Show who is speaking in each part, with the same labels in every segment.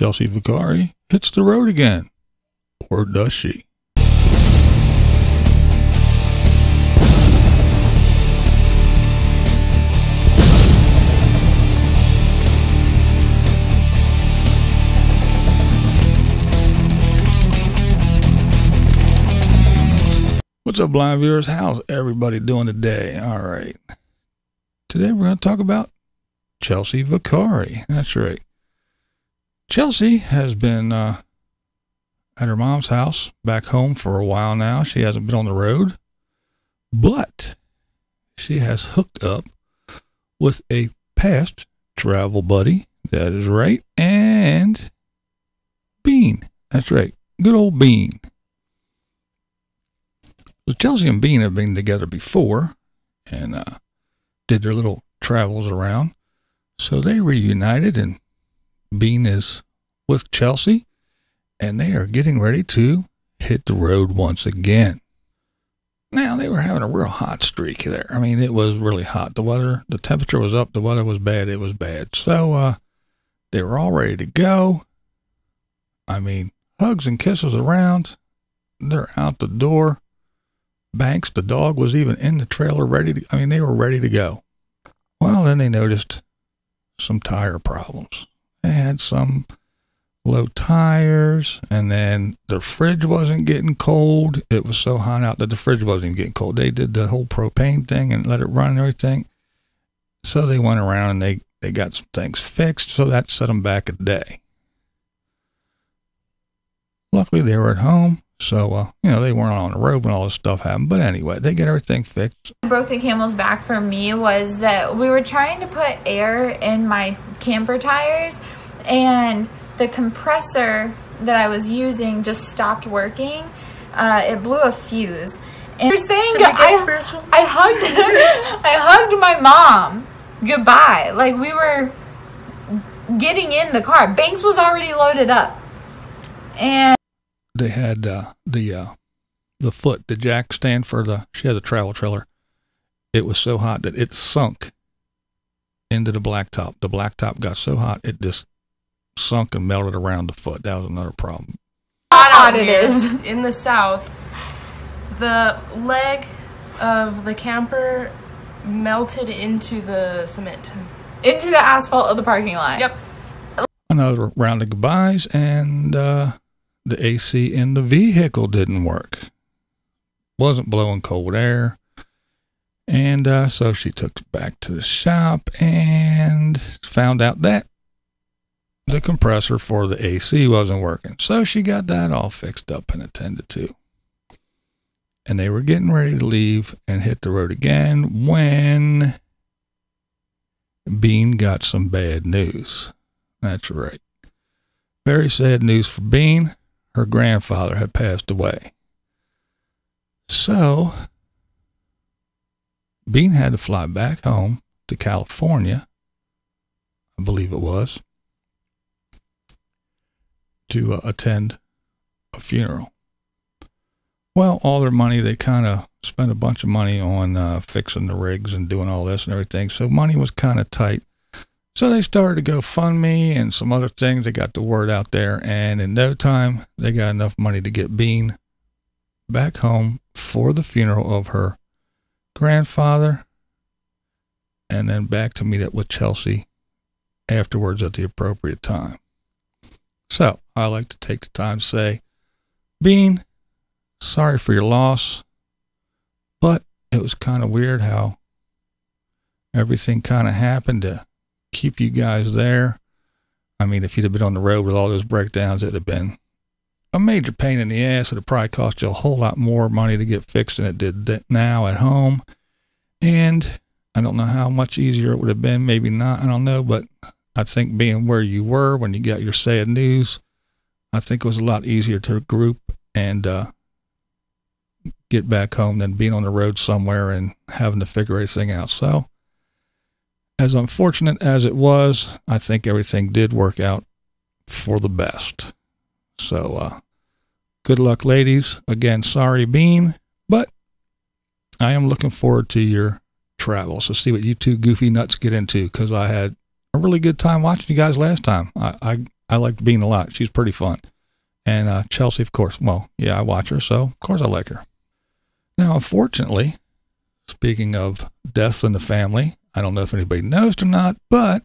Speaker 1: Chelsea Vicari hits the road again. Or does she? What's up, blind viewers? How's everybody doing today? All right. Today we're going to talk about Chelsea Vicari. That's right. Chelsea has been at her mom's house back home for a while now. She hasn't been on the road, but she has hooked up with a past travel buddy. That is right. And Bean. That's right. Good old Bean. So Chelsea and Bean have been together before and did their little travels around. So they reunited, and Bean is with Chelsea, and they are getting ready to hit the road once again. Now, they were having a real hot streak there. I mean, it was really hot. The temperature was up. The weather was bad. It was bad. So they were all ready to go. I mean, hugs and kisses around. They're out the door. Banks, the dog, was even in the trailer they were ready to go. Well, then they noticed some tire problems. They had some low tires, and then the fridge wasn't getting cold. It was so hot out that the fridge wasn't even getting cold. They did the whole propane thing and let it run and everything. So they went around and they got some things fixed, so that set them back a day. Luckily, they were at home. So, they weren't on the road when all this stuff happened. But anyway, they get everything fixed.
Speaker 2: What broke the camel's back for me was that we were trying to put air in my camper tires, and the compressor that I was using just stopped working. It blew a fuse. And you're saying I hugged my mom goodbye. Like, we were getting in the car. Banks was already loaded up. And
Speaker 1: they had the foot, the jack stand for she had a travel trailer. It was so hot that it sunk into the blacktop. The blacktop got so hot, it just sunk and melted around the foot. That was another problem.
Speaker 3: How hot it is. In the south, the leg of the camper melted into the cement.
Speaker 2: Into the asphalt of the parking lot.
Speaker 3: Yep.
Speaker 1: Another round of goodbyes, and the AC in the vehicle didn't work. Wasn't blowing cold air. And so she took it back to the shop and found out that the compressor for the AC wasn't working. So she got that all fixed up and attended to. And they were getting ready to leave and hit the road again when Bean got some bad news. That's right. Very sad news for Bean. Her grandfather had passed away. So, Bean had to fly back home to California, I believe it was, to attend a funeral. Well, all their money, they kind of spent a bunch of money on fixing the rigs and doing all this and everything, so money was kind of tight. So they started to GoFundMe and some other things. They got the word out there, and in no time, they got enough money to get Bean back home for the funeral of her grandfather, and then back to meet up with Chelsea afterwards at the appropriate time. So I like to take the time to say, Bean, sorry for your loss, but it was kind of weird how everything kind of happened to keep you guys there. I mean, if you'd have been on the road with all those breakdowns, it'd have been a major pain in the ass. It'd probably cost you a whole lot more money to get fixed than it did now at home. And I don't know how much easier it would have been. Maybe not. I don't know. But I think being where you were when you got your sad news, I think it was a lot easier to group and get back home than being on the road somewhere and having to figure everything out. So, as unfortunate as it was, I think everything did work out for the best. So, good luck, ladies. Again, sorry, Bean, but I am looking forward to your travels to see what you two goofy nuts get into, because I had a really good time watching you guys last time. I I liked Bean a lot. She's pretty fun. And Chelsea, of course. Well, yeah, I watch her, so of course I like her. Now, unfortunately, speaking of deaths in the family, I don't know if anybody noticed or not, but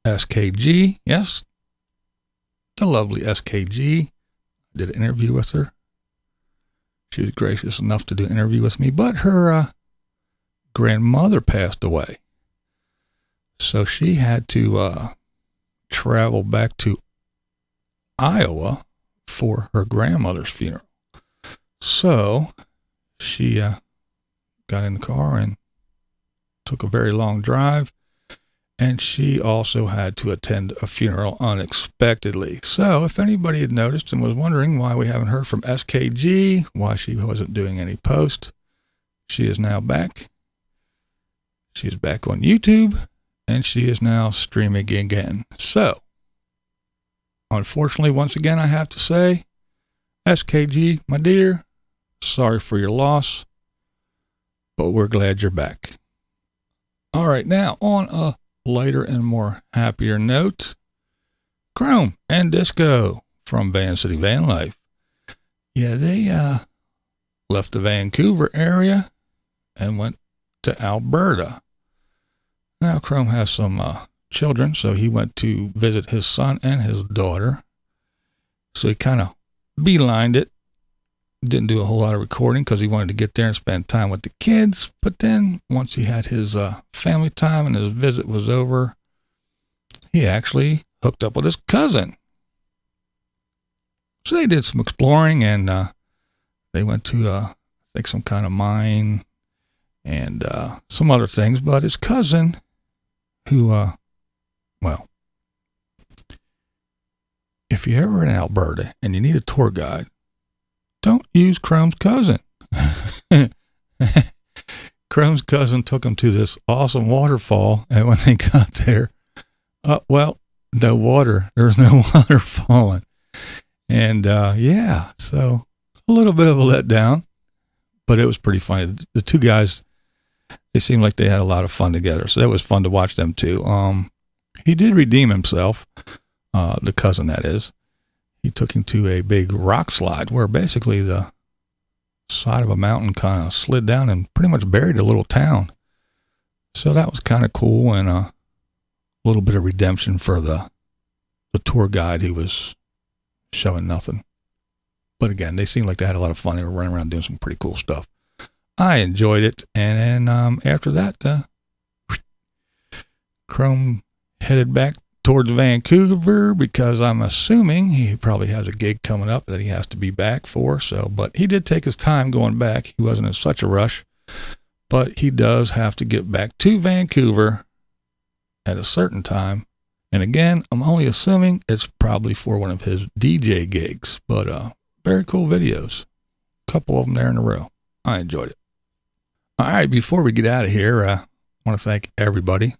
Speaker 1: SKG, yes, the lovely SKG, did an interview with her. She was gracious enough to do an interview with me, but her grandmother passed away. So she had to travel back to Iowa for her grandmother's funeral. So she got in the car and took a very long drive, and she also had to attend a funeral unexpectedly. So if anybody had noticed and was wondering why we haven't heard from SKG, why she wasn't doing any post, she is now back. She is back on YouTube, and she is now streaming again. So, unfortunately, once again, I have to say, SKG, my dear, sorry for your loss, but we're glad you're back. All right, now, on a lighter and more happier note, Chrome and Disco from Vancity Vanlife. Yeah, they left the Vancouver area and went to Alberta. Now, Chrome has some children, so he went to visit his son and his daughter. So he kind of beelined it. Didn't do a whole lot of recording because he wanted to get there and spend time with the kids. But then once he had his family time and his visit was over, he actually hooked up with his cousin. So they did some exploring, and they went to, I think, some kind of mine and some other things. But his cousin, who, well, if you're ever in Alberta and you need a tour guide, don't use Chrome's cousin. Chrome's cousin took him to this awesome waterfall, and when they got there, well, no water. There was no water falling. And yeah, so a little bit of a letdown, but it was pretty funny. The two guys, they seemed like they had a lot of fun together, so that was fun to watch them too. He did redeem himself, the cousin that is. He took him to a big rock slide where basically the side of a mountain kind of slid down and pretty much buried a little town. So that was kind of cool, and a little bit of redemption for the tour guide who was showing nothing. But again, they seemed like they had a lot of fun. They were running around doing some pretty cool stuff. I enjoyed it. And then after that, Chrome headed back towards Vancouver because I'm assuming he probably has a gig coming up that he has to be back for. So, but he did take his time going back. He wasn't in such a rush, but he does have to get back to Vancouver at a certain time. And again, I'm only assuming it's probably for one of his DJ gigs, but very cool videos. A couple of them there in a row. I enjoyed it. All right, before we get out of here, I want to thank everybody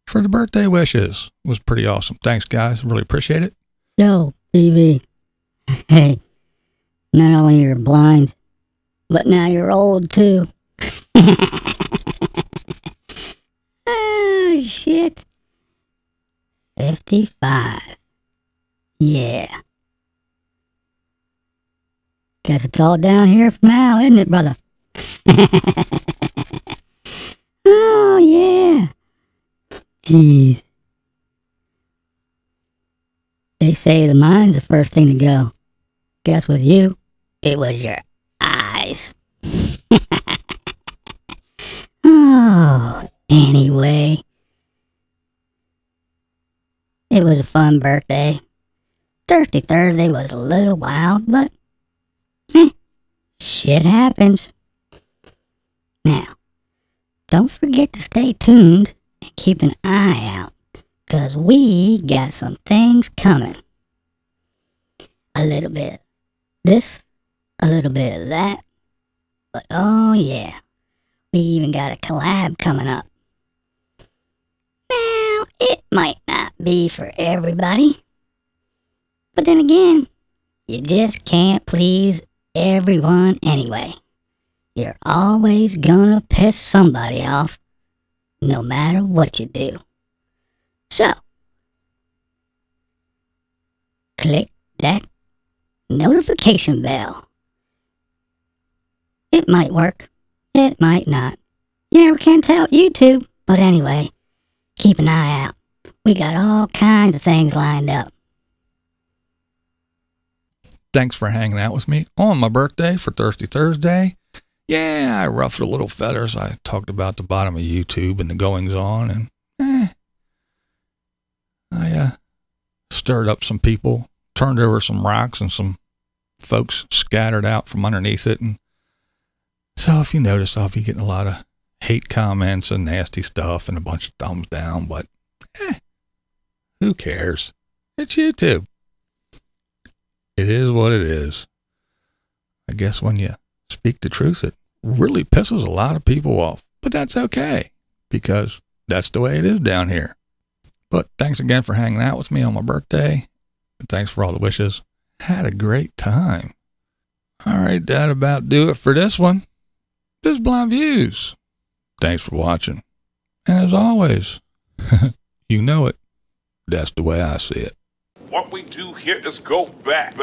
Speaker 1: for the birthday wishes. It was pretty awesome. Thanks, guys. Really appreciate it.
Speaker 4: Yo, BV. Hey, not only you're blind, but now you're old, too. Oh, shit. 55. Yeah. Guess it's all down here from now, isn't it, brother? Oh, yeah. Jeez. They say the mind's the first thing to go. Guess with you, it was your eyes. Oh, anyway. It was a fun birthday. Thirsty Thursday was a little wild, but shit happens. Now, don't forget to stay tuned and keep an eye out, 'cause we got some things coming. A little bit of this, a little bit of that, but oh yeah, we even got a collab coming up. Now, it might not be for everybody, but then again, you just can't please everyone anyway. You're always gonna piss somebody off, no matter what you do. So, click that notification bell. It might work. It might not. You never can tell YouTube. But anyway, keep an eye out. We got all kinds of things lined up.
Speaker 1: Thanks for hanging out with me on my birthday for Thirsty Thursday. Yeah, I ruffled a little feathers. I talked about the bottom of YouTube and the goings on, and I stirred up some people, turned over some rocks, and some folks scattered out from underneath it. And so if you notice, I'll be getting a lot of hate comments and nasty stuff and a bunch of thumbs down, but who cares? It's YouTube. It is what it is. I guess when you speak the truth, it really pisses a lot of people off, but that's okay because that's the way it is down here. But thanks again for hanging out with me on my birthday, and thanks for all the wishes. Had a great time. All right, that about do it for this one. This is BlindViews. Thanks for watching. And as always, you know it. That's the way I see it.
Speaker 5: What we do here is go back.